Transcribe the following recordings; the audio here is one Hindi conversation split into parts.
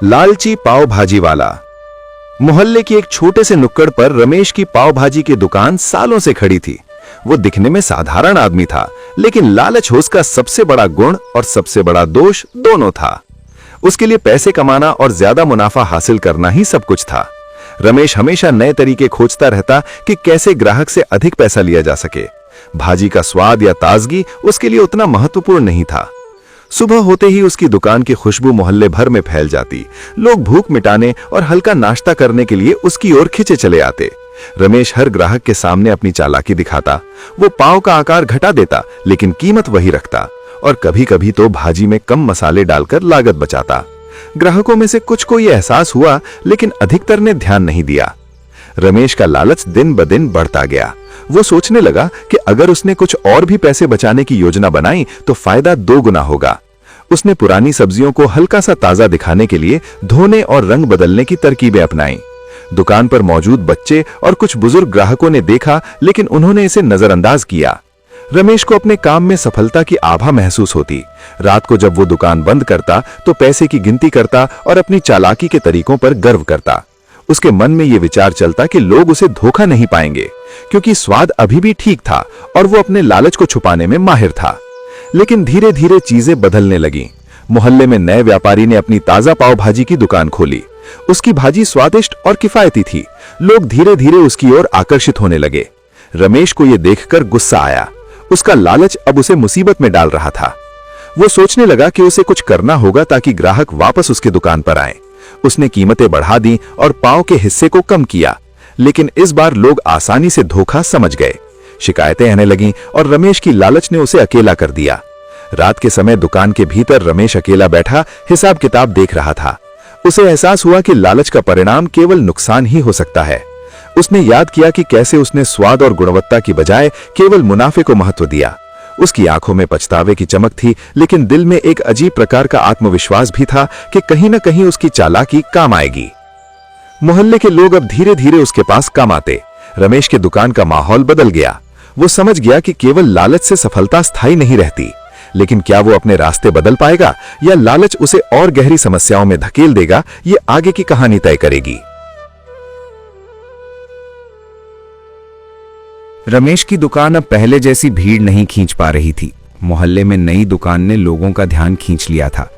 लालची पाव भाजी वाला। मोहल्ले की एक छोटे से नुक्कड़ पर रमेश की पाव भाजी की दुकान सालों से खड़ी थी। वो दिखने में साधारण आदमी था, लेकिन लालच उसका सबसे बड़ा गुण और सबसे बड़ा दोष दोनों था। उसके लिए पैसे कमाना और ज्यादा मुनाफा हासिल करना ही सब कुछ था। रमेश हमेशा नए तरीके खोजता रहता कि कैसे ग्राहक से अधिक पैसा लिया जा सके। भाजी का स्वाद या ताजगी उसके लिए उतना महत्वपूर्ण नहीं था। सुबह होते ही उसकी दुकान की खुशबू मोहल्ले भर में फैल जाती। लोग भूख मिटाने और हल्का नाश्ता करने के लिए उसकी ओर खिंचे चले आते। रमेश हर ग्राहक के सामने अपनी चालाकी दिखाता। वो पाव का आकार घटा देता, लेकिन कीमत वही रखता, और कभी कभी तो भाजी में कम मसाले डालकर लागत बचाता। ग्राहकों में से कुछ को यह एहसास हुआ, लेकिन अधिकतर ने ध्यान नहीं दिया। रमेश का लालच दिन ब दिन बढ़ता गया। वो सोचने लगा कि अगर उसने कुछ और भी पैसे बचाने की योजना बनाई तो फायदा 2 गुना होगा। उसने पुरानी सब्जियों को हल्का सा ताजा दिखाने के लिए धोने और रंग बदलने की तरकीबें अपनाई। दुकान पर मौजूद बच्चे और कुछ बुजुर्ग ग्राहकों ने देखा, लेकिन उन्होंने इसे नजरअंदाज किया। रमेश को अपने काम में सफलता की आभा महसूस होती। रात को जब वो दुकान बंद करता तो पैसे की गिनती करता और अपनी चालाकी के तरीकों पर गर्व करता। उसके मन में ये विचार चलता कि लोग उसे धोखा नहीं पाएंगे, क्योंकि स्वाद अभी भी ठीक था और वो अपने लालच को छुपाने में माहिर था। लेकिन धीरे धीरे चीजें बदलने लगीं। मोहल्ले में नए व्यापारी ने अपनी ताजा पाव भाजी की दुकान खोली। उसकी भाजी स्वादिष्ट और किफायती थी। लोग धीरे धीरे उसकी ओर आकर्षित होने लगे। रमेश को यह देखकर गुस्सा आया। उसका लालच अब उसे मुसीबत में डाल रहा था। वो सोचने लगा कि उसे कुछ करना होगा ताकि ग्राहक वापस उसकी दुकान पर आए। उसने कीमतें बढ़ा दी और पाव के हिस्से को कम किया, लेकिन इस बार लोग आसानी से धोखा समझ गए। शिकायतें आने लगीं और रमेश की लालच ने उसे अकेला कर दिया। रात के समय दुकान के भीतर रमेश अकेला बैठा हिसाब किताब देख रहा था। उसे एहसास हुआ कि लालच का परिणाम केवल नुकसान ही हो सकता है। उसने याद किया कि कैसे उसने स्वाद और गुणवत्ता की बजाय केवल मुनाफे को महत्व दिया। उसकी आंखों में पछतावे की चमक थी, लेकिन दिल में एक अजीब प्रकार का आत्मविश्वास भी था कि कहीं न कहीं उसकी चालाकी काम आएगी। मोहल्ले के लोग अब धीरे धीरे उसके पास कम आते। रमेश के दुकान का माहौल बदल गया। वो समझ गया कि केवल लालच से सफलता स्थायी नहीं रहती, लेकिन क्या वो अपने रास्ते बदल पाएगा या लालच उसे और गहरी समस्याओं में धकेल देगा, ये आगे की कहानी तय करेगी। रमेश की दुकान अब पहले जैसी भीड़ नहीं खींच पा रही थी। मोहल्ले में नई दुकान ने लोगों का ध्यान खींच लिया था।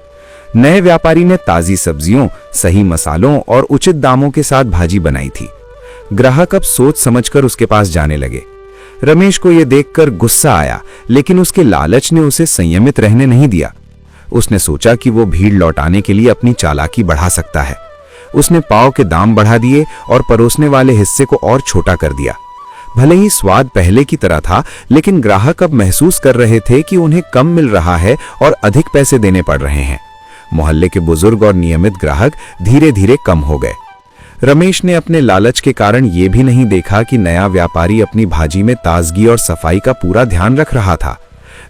नए व्यापारी ने ताजी सब्जियों, सही मसालों और उचित दामों के साथ भाजी बनाई थी। ग्राहक अब सोच समझकर उसके पास जाने लगे। रमेश को यह देखकर गुस्सा आया, लेकिन उसके लालच ने उसे संयमित रहने नहीं दिया। उसने सोचा कि वो भीड़ लौटाने के लिए अपनी चालाकी बढ़ा सकता है। उसने पाव के दाम बढ़ा दिए और परोसने वाले हिस्से को और छोटा कर दिया। भले ही स्वाद पहले की तरह था, लेकिन ग्राहक अब महसूस कर रहे थे कि उन्हें कम मिल रहा है और अधिक पैसे देने पड़ रहे हैं। मोहल्ले के बुजुर्ग और नियमित ग्राहक धीरे धीरे कम हो गए। रमेश ने अपने लालच के कारण यह भी नहीं देखा कि नया व्यापारी अपनी भाजी में ताजगी और सफाई का पूरा ध्यान रख रहा था।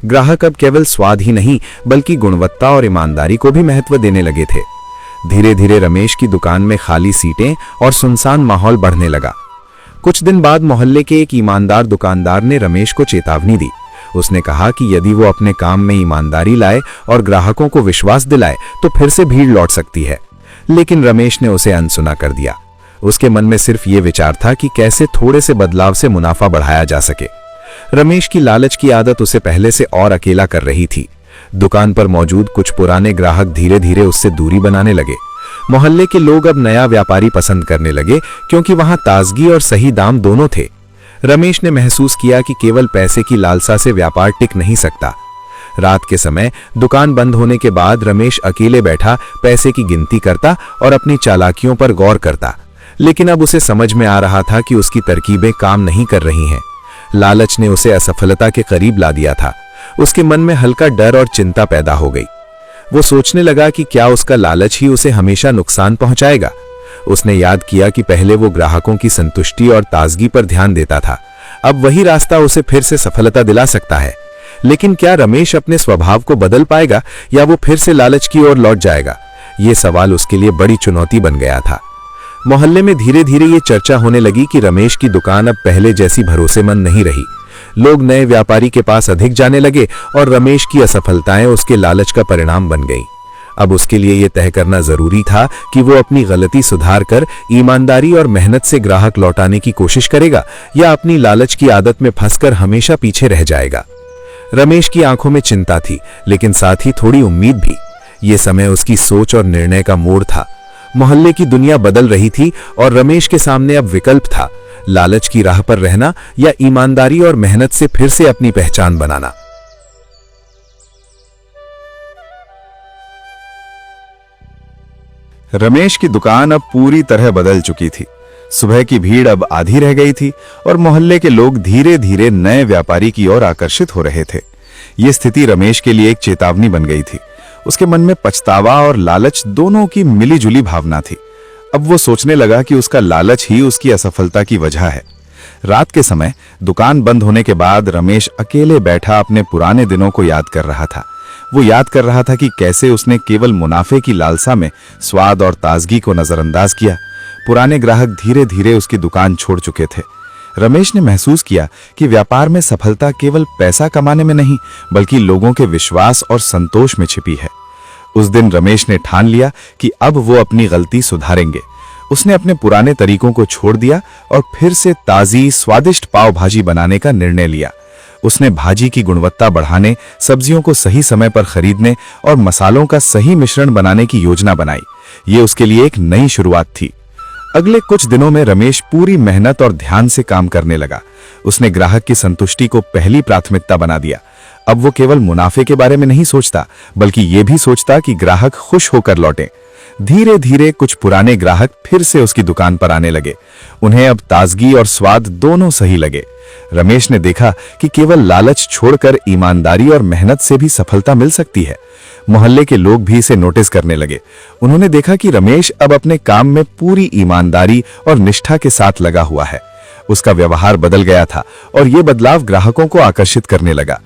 ग्राहक अब केवल स्वाद ही नहीं, बल्कि गुणवत्ता और ईमानदारी को भी महत्व देने लगे थे। धीरे धीरे रमेश की दुकान में खाली सीटें और सुनसान माहौल बढ़ने लगा। कुछ दिन बाद मोहल्ले के एक ईमानदार दुकानदार ने रमेश को चेतावनी दी। उसने कहा कि यदि वो अपने काम में ईमानदारी लाए और ग्राहकों को विश्वास दिलाए तो फिर से भीड़ लौट सकती है। लेकिन रमेश ने उसे अनसुना कर दिया। उसके मन में सिर्फ ये विचार था कि कैसे थोड़े से बदलाव से मुनाफा बढ़ाया जा सके। रमेश की लालच की आदत उसे पहले से और अकेला कर रही थी। दुकान पर मौजूद कुछ पुराने ग्राहक धीरे धीरे उससे दूरी बनाने लगे। मोहल्ले के लोग अब नया व्यापारी पसंद करने लगे, क्योंकि वहां ताजगी और सही दाम दोनों थे। रमेश ने महसूस किया कि केवल पैसे की लालसा से व्यापार टिक नहीं सकता। रात के समय दुकान बंद होने के बाद रमेश अकेले बैठा पैसे की गिनती करता और अपनी चालाकियों पर गौर करता। लेकिन अब उसे समझ में आ रहा था कि उसकी तरकीबें काम नहीं कर रही हैं। लालच ने उसे असफलता के करीब ला दिया था। उसके मन में हल्का डर और चिंता पैदा हो गई। वो सोचने लगा कि क्या उसका लालच ही उसे हमेशा नुकसान पहुंचाएगा। उसने याद किया कि पहले वो ग्राहकों की संतुष्टि और ताजगी पर ध्यान देता था। अब वही रास्ता उसे फिर से सफलता दिला सकता है। लेकिन क्या रमेश अपने स्वभाव को बदल पाएगा या वो फिर से लालच की ओर लौट जाएगा? ये सवाल उसके लिए बड़ी चुनौती बन गया था। मोहल्ले में धीरे धीरे ये चर्चा होने लगी कि रमेश की दुकान अब पहले जैसी भरोसेमंद नहीं रही। लोग नए व्यापारी के पास अधिक जाने लगे और रमेश की असफलताएं उसके लालच का परिणाम बन गई। अब उसके लिए यह तय करना जरूरी था कि वो अपनी गलती सुधार कर ईमानदारी और मेहनत से ग्राहक लौटाने की कोशिश करेगा या अपनी लालच की आदत में फंसकर हमेशा पीछे रह जाएगा। रमेश की आंखों में चिंता थी, लेकिन साथ ही थोड़ी उम्मीद भी। ये समय उसकी सोच और निर्णय का मोड़ था। मोहल्ले की दुनिया बदल रही थी और रमेश के सामने अब विकल्प था, लालच की राह पर रहना या ईमानदारी और मेहनत से फिर से अपनी पहचान बनाना। रमेश की दुकान अब पूरी तरह बदल चुकी थी। सुबह की भीड़ अब आधी रह गई थी और मोहल्ले के लोग धीरे धीरे नए व्यापारी की ओर आकर्षित हो रहे थे। ये स्थिति रमेश के लिए एक चेतावनी बन गई थी। उसके मन में पछतावा और लालच दोनों की मिलीजुली भावना थी। अब वो सोचने लगा कि उसका लालच ही उसकी असफलता की वजह है। रात के समय दुकान बंद होने के बाद रमेश अकेले बैठा अपने पुराने दिनों को याद कर रहा था। वो याद कर रहा था कि कैसे उसने केवल मुनाफे की लालसा में स्वाद और ताजगी को नजरअंदाज किया। पुराने ग्राहक धीरे धीरे उसकी दुकान छोड़ चुके थे। रमेश ने महसूस किया कि व्यापार में सफलता केवल पैसा कमाने में नहीं, बल्कि लोगों के विश्वास और संतोष में छिपी है। उस दिन रमेश ने ठान लिया कि अब वो अपनी गलती सुधारेंगे। उसने अपने पुराने तरीकों को छोड़ दिया और फिर से ताजी स्वादिष्ट पाव भाजी बनाने का निर्णय लिया। उसने भाजी की गुणवत्ता बढ़ाने, सब्जियों को सही समय पर खरीदने और मसालों का सही मिश्रण बनाने की योजना बनाई। ये उसके लिए एक नई शुरुआत थी। अगले कुछ दिनों में रमेश पूरी मेहनत और ध्यान से काम करने लगा। उसने ग्राहक की संतुष्टि को पहली प्राथमिकता बना दिया। अब वो केवल मुनाफे के बारे में नहीं सोचता, बल्कि ये भी सोचता कि ग्राहक खुश होकर लौटे। धीरे धीरे कुछ पुराने ग्राहक फिर से उसकी दुकान पर आने लगे। उन्हें अब ताजगी और स्वाद दोनों सही लगे। रमेश ने देखा कि केवल लालच छोड़कर ईमानदारी और मेहनत से भी सफलता मिल सकती है। मोहल्ले के लोग भी इसे नोटिस करने लगे। उन्होंने देखा कि रमेश अब अपने काम में पूरी ईमानदारी और निष्ठा के साथ लगा हुआ है। उसका व्यवहार बदल गया था और यह बदलाव ग्राहकों को आकर्षित करने लगा।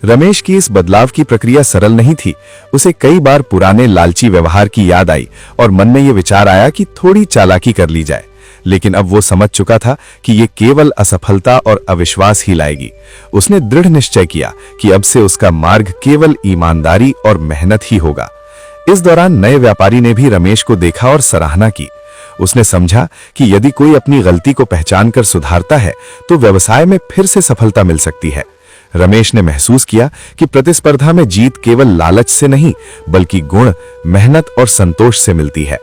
रमेश की इस बदलाव की प्रक्रिया सरल नहीं थी। उसे कई बार पुराने लालची व्यवहार की याद आई और मन में यह विचार आया कि थोड़ी चालाकी कर ली जाए। लेकिन अब वो समझ चुका था कि ये केवल असफलता और अविश्वास ही लाएगी। उसने दृढ़ निश्चय किया कि अब से उसका मार्ग केवल ईमानदारी और मेहनत ही होगा। इस दौरान नए व्यापारी ने भी रमेश को देखा और सराहना की। उसने समझा कि यदि कोई अपनी गलती को पहचान कर सुधारता है तो व्यवसाय में फिर से सफलता मिल सकती है। रमेश ने महसूस किया कि प्रतिस्पर्धा में जीत केवल लालच से नहीं, बल्कि गुण, मेहनत और संतोष से मिलती है।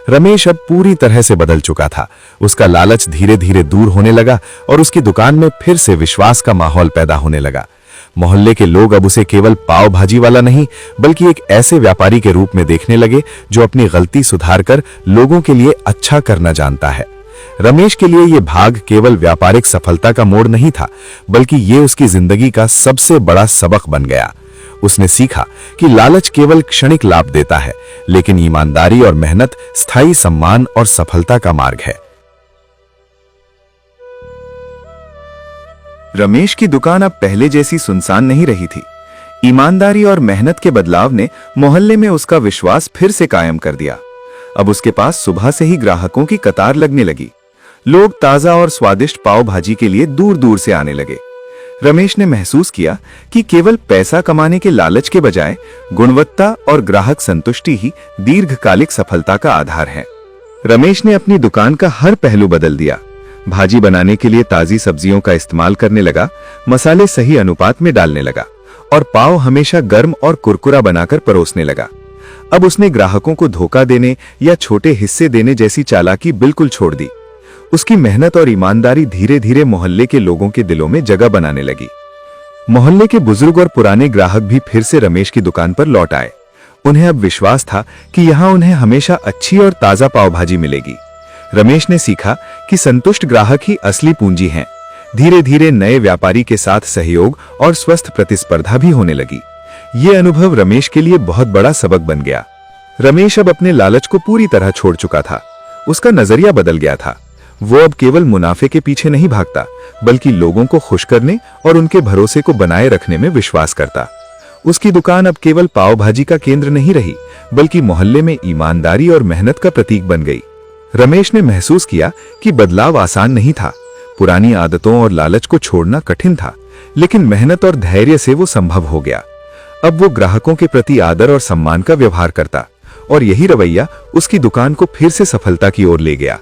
रमेश अब पूरी तरह से बदल चुका था। उसका लालच धीरे धीरे दूर होने लगा और उसकी दुकान में फिर से विश्वास का माहौल पैदा होने लगा। मोहल्ले के लोग अब उसे केवल पाव भाजी वाला नहीं, बल्कि एक ऐसे व्यापारी के रूप में देखने लगे जो अपनी गलती सुधारकर लोगों के लिए अच्छा करना जानता है। रमेश के लिए यह भाग केवल व्यापारिक सफलता का मोड़ नहीं था, बल्कि यह उसकी जिंदगी का सबसे बड़ा सबक बन गया। उसने सीखा कि लालच केवल क्षणिक लाभ देता है, लेकिन ईमानदारी और मेहनत स्थायी सम्मान और सफलता का मार्ग है। रमेश की दुकान अब पहले जैसी सुनसान नहीं रही थी। ईमानदारी और मेहनत के बदलाव ने मोहल्ले में उसका विश्वास फिर से कायम कर दिया। अब उसके पास सुबह से ही ग्राहकों की कतार लगने लगी। लोग ताजा और स्वादिष्ट पाव भाजी के लिए दूर दूर से आने लगे। रमेश ने महसूस किया कि केवल पैसा कमाने के लालच के बजाय गुणवत्ता और ग्राहक संतुष्टि ही दीर्घकालिक सफलता का आधार है। रमेश ने अपनी दुकान का हर पहलू बदल दिया। भाजी बनाने के लिए ताजी सब्जियों का इस्तेमाल करने लगा, मसाले सही अनुपात में डालने लगा और पाव हमेशा गर्म और कुरकुरा बनाकर परोसने लगा। अब उसने ग्राहकों को धोखा देने या छोटे हिस्से देने जैसी चालाकी बिल्कुल छोड़ दी। उसकी मेहनत और ईमानदारी धीरे धीरे मोहल्ले के लोगों के दिलों में जगह बनाने लगी। मोहल्ले के बुजुर्ग और पुराने ग्राहक भी फिर से रमेश की दुकान पर लौट आए। उन्हें अब विश्वास था कि यहाँ उन्हें हमेशा अच्छी और ताजा पाव भाजी मिलेगी। रमेश ने सीखा कि संतुष्ट ग्राहक ही असली पूंजी हैं। धीरे धीरे नए व्यापारी के साथ सहयोग और स्वस्थ प्रतिस्पर्धा भी होने लगी। ये अनुभव रमेश के लिए बहुत बड़ा सबक बन गया। रमेश अब अपने लालच को पूरी तरह छोड़ चुका था। उसका नजरिया बदल गया था। वो अब केवल मुनाफे के पीछे नहीं भागता, बल्कि लोगों को खुश करने और उनके भरोसे को बनाए रखने में विश्वास करता। उसकी दुकान अब केवल पाव भाजी का केंद्र नहीं रही, बल्कि मोहल्ले में ईमानदारी और मेहनत का प्रतीक बन गई। रमेश ने महसूस किया कि बदलाव आसान नहीं था। पुरानी आदतों और लालच को छोड़ना कठिन था, लेकिन मेहनत और धैर्य से वो संभव हो गया। अब वो ग्राहकों के प्रति आदर और सम्मान का व्यवहार करता और यही रवैया उसकी दुकान को फिर से सफलता की ओर ले गया।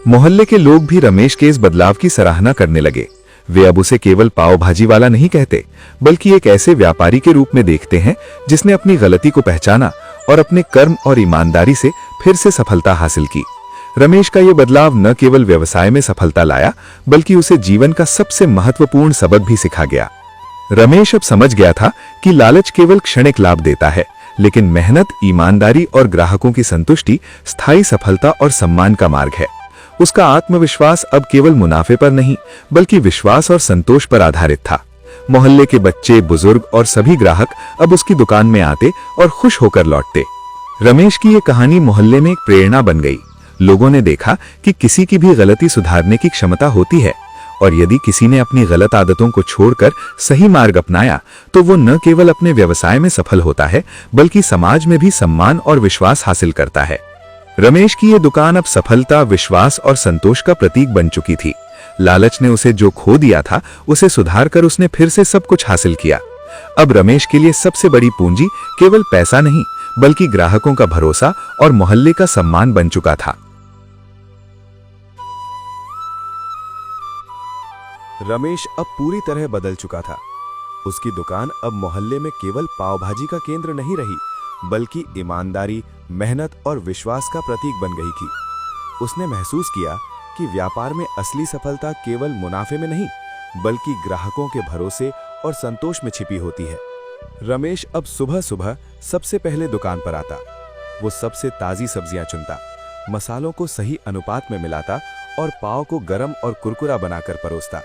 मोहल्ले के लोग भी रमेश के इस बदलाव की सराहना करने लगे। वे अब उसे केवल पाव भाजी वाला नहीं कहते, बल्कि एक ऐसे व्यापारी के रूप में देखते हैं जिसने अपनी गलती को पहचाना और अपने कर्म और ईमानदारी से फिर से सफलता हासिल की। रमेश का यह बदलाव न केवल व्यवसाय में सफलता लाया, बल्कि उसे जीवन का सबसे महत्वपूर्ण सबक भी सिखा गया। रमेश अब समझ गया था कि लालच केवल क्षणिक लाभ देता है, लेकिन मेहनत, ईमानदारी और ग्राहकों की संतुष्टि स्थायी सफलता और सम्मान का मार्ग है। उसका आत्मविश्वास अब केवल मुनाफे पर नहीं, बल्कि विश्वास और संतोष पर आधारित था। मोहल्ले के बच्चे, बुजुर्ग और सभी ग्राहक अब उसकी दुकान में आते और खुश होकर लौटते। रमेश की ये कहानी मोहल्ले में एक प्रेरणा बन गई। लोगों ने देखा कि किसी की भी गलती सुधारने की क्षमता होती है, और यदि किसी ने अपनी गलत आदतों को छोड़कर सही मार्ग अपनाया, तो वो न केवल अपने व्यवसाय में सफल होता है, बल्कि समाज में भी सम्मान और विश्वास हासिल करता है। रमेश की ये दुकान अब सफलता, विश्वास और संतोष का प्रतीक बन चुकी थी। लालच ने उसे जो खो दिया था, उसे सुधारकर उसने फिर से सब कुछ हासिल किया। अब रमेश के लिए सबसे बड़ी पूंजी केवल पैसा नहीं, बल्कि ग्राहकों का भरोसा और मोहल्ले का सम्मान बन चुका था। रमेश अब पूरी तरह बदल चुका था। उसकी दुकान अब मोहल्ले में केवल पाव भाजी का केंद्र नहीं रही, बल्कि ईमानदारी, मेहनत और विश्वास का प्रतीक बन गई थी। उसने महसूस किया कि व्यापार में असली सफलता केवल मुनाफे में नहीं, बल्कि ग्राहकों के भरोसे और संतोष में छिपी होती है। रमेश अब सुबह सुबह सबसे पहले दुकान पर आता। वो सबसे ताजी सब्जियां चुनता, मसालों को सही अनुपात में मिलाता और पाव को गरम और कुरकुरा बनाकर परोसता।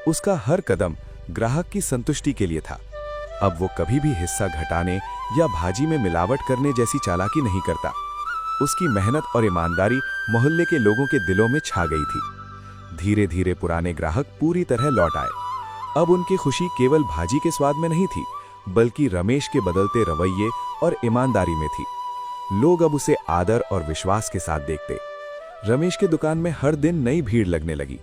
उसका हर कदम ग्राहक की संतुष्टि के लिए था। अब वो कभी भी हिस्सा घटाने या भाजी में मिलावट करने जैसी चालाकी नहीं करता। उसकी मेहनत और ईमानदारी मोहल्ले के लोगों के दिलों में छा गई थी। धीरे धीरे पुराने ग्राहक पूरी तरह लौट आए। अब उनकी खुशी केवल भाजी के स्वाद में नहीं थी, बल्कि रमेश के बदलते रवैये और ईमानदारी में थी। लोग अब उसे आदर और विश्वास के साथ देखते। रमेश की दुकान में हर दिन नई भीड़ लगने लगी।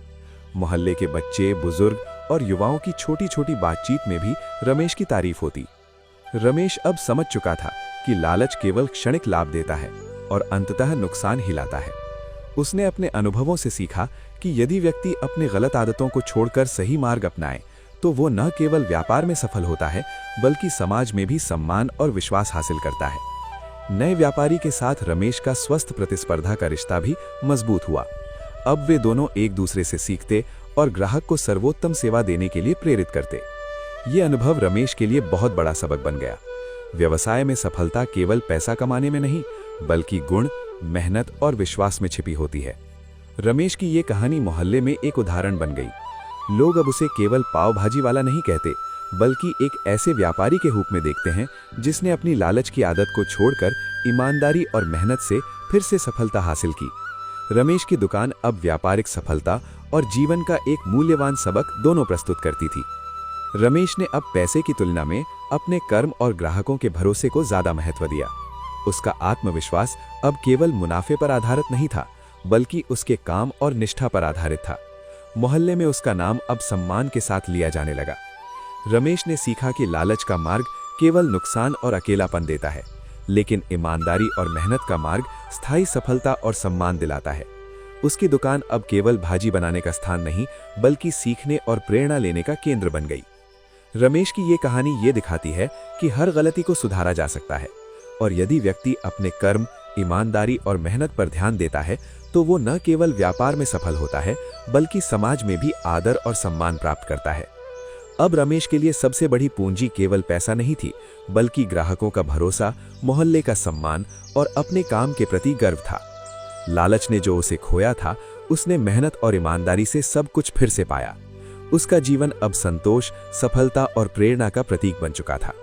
मोहल्ले के बच्चे, बुजुर्ग और युवाओं की छोटी छोटी बातचीत में भी रमेश की तारीफ होती। रमेश अब समझ चुका था कि लालच केवल क्षणिक लाभ देता है और अंततः नुकसान ही लाता है। उसने अपने अनुभवों से सीखा कि यदि व्यक्ति अपनी गलत आदतों को छोड़कर सही मार्ग अपनाए, तो वो न केवल व्यापार में सफल होता है, बल्कि समाज में भी सम्मान और विश्वास हासिल करता है। नए व्यापारी के साथ रमेश का स्वस्थ प्रतिस्पर्धा का रिश्ता भी मजबूत हुआ। अब वे दोनों एक दूसरे से सीखते और ग्राहक को सर्वोत्तम सेवा देने के लिए प्रेरित करते। ये अनुभव रमेश के लिए बहुत बड़ा सबक बन गया। व्यवसाय में सफलता केवल पैसा कमाने में नहीं, बल्कि गुण, मेहनत और विश्वास में छिपी होती है। रमेश की ये कहानी मोहल्ले में एक उदाहरण बन गई। लोग अब उसे केवल पाव भाजी वाला नहीं कहते, बल्कि एक ऐसे व्यापारी के रूप में देखते हैं जिसने अपनी लालच की आदत को छोड़कर ईमानदारी और मेहनत से फिर से सफलता हासिल की। रमेश की दुकान अब व्यापारिक सफलता और जीवन का एक मूल्यवान सबक दोनों प्रस्तुत करती थी। रमेश ने अब पैसे की तुलना में अपने कर्म और ग्राहकों के भरोसे को ज्यादा महत्व दिया। उसका आत्मविश्वास अब केवल मुनाफे पर आधारित नहीं था, बल्कि उसके काम और निष्ठा पर आधारित था। मोहल्ले में उसका नाम अब सम्मान के साथ लिया जाने लगा। रमेश ने सीखा कि लालच का मार्ग केवल नुकसान और अकेलापन देता है, लेकिन ईमानदारी और मेहनत का मार्ग स्थायी सफलता और सम्मान दिलाता है। उसकी दुकान अब केवल भाजी बनाने का स्थान नहीं, बल्कि सीखने और प्रेरणा लेने का केंद्र बन गई। रमेश की ये कहानी ये दिखाती है कि हर गलती को सुधारा जा सकता है, और यदि व्यक्ति अपने कर्म, ईमानदारी और मेहनत पर ध्यान देता है, तो वो न केवल व्यापार में सफल होता है, बल्कि समाज में भी आदर और सम्मान प्राप्त करता है। अब रमेश के लिए सबसे बड़ी पूंजी केवल पैसा नहीं थी, बल्कि ग्राहकों का भरोसा, मोहल्ले का सम्मान और अपने काम के प्रति गर्व था। लालच ने जो उसे खोया था, उसने मेहनत और ईमानदारी से सब कुछ फिर से पाया। उसका जीवन अब संतोष, सफलता और प्रेरणा का प्रतीक बन चुका था।